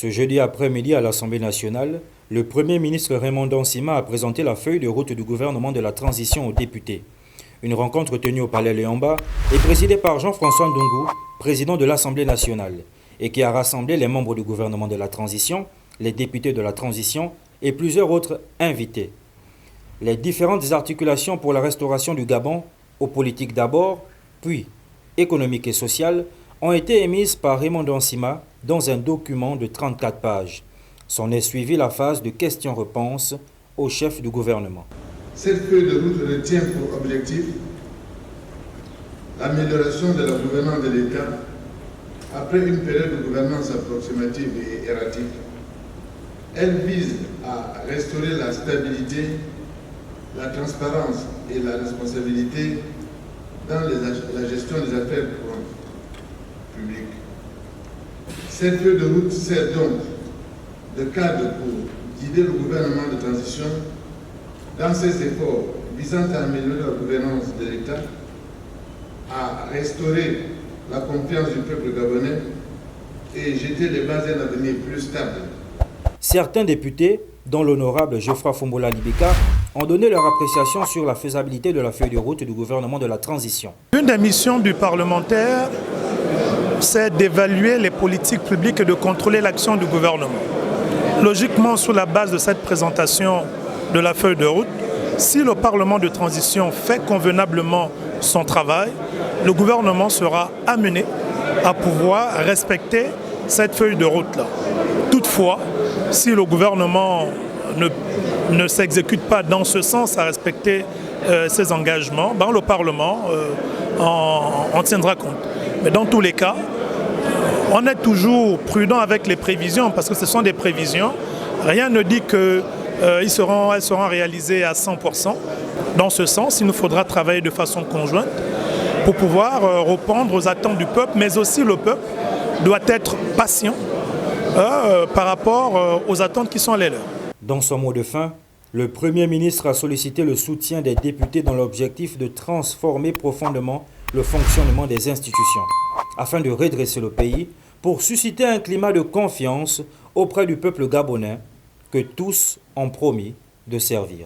Ce jeudi après-midi à l'Assemblée nationale, le Premier ministre Raymond Dansima a présenté la feuille de route du gouvernement de la transition aux députés. Une rencontre tenue au Palais Léomba et présidée par Jean-François Ndungu, président de l'Assemblée nationale, et qui a rassemblé les membres du gouvernement de la transition, les députés de la transition et plusieurs autres invités. Les différentes articulations pour la restauration du Gabon, aux politiques d'abord, puis économiques et sociales, ont été émises par Raymond Dansima dans un document de 34 pages. S'en est suivie la phase de questions-réponses au chef du gouvernement. Cette feuille de route retient pour objectif l'amélioration de la gouvernance de l'État après une période de gouvernance approximative et erratique. Elle vise à restaurer la stabilité, la transparence et la responsabilité dans la gestion des affaires courantes publiques. Cette feuille de route sert donc de cadre pour guider le gouvernement de transition dans ses efforts visant à améliorer la gouvernance de l'État, à restaurer la confiance du peuple gabonais et jeter les bases d'un avenir plus stable. Certains députés, dont l'honorable Geoffroy Fombola Libika, ont donné leur appréciation sur la faisabilité de la feuille de route du gouvernement de la transition. Une des missions du parlementaire, c'est d'évaluer les politiques publiques et de contrôler l'action du gouvernement. Logiquement, sur la base de cette présentation de la feuille de route, si le Parlement de transition fait convenablement son travail, le gouvernement sera amené à pouvoir respecter cette feuille de route-là. Toutefois, si le gouvernement ne s'exécute pas dans ce sens à respecter ses engagements, le Parlement en tiendra compte. Mais dans tous les cas, on est toujours prudent avec les prévisions parce que ce sont des prévisions. Rien ne dit qu'elles seront réalisées à 100%. Dans ce sens, il nous faudra travailler de façon conjointe pour pouvoir répondre aux attentes du peuple, mais aussi le peuple doit être patient par rapport aux attentes qui sont les leurs. Dans son mot de fin, le Premier ministre a sollicité le soutien des députés dans l'objectif de transformer profondément le fonctionnement des institutions, afin de redresser le pays pour susciter un climat de confiance auprès du peuple gabonais que tous ont promis de servir.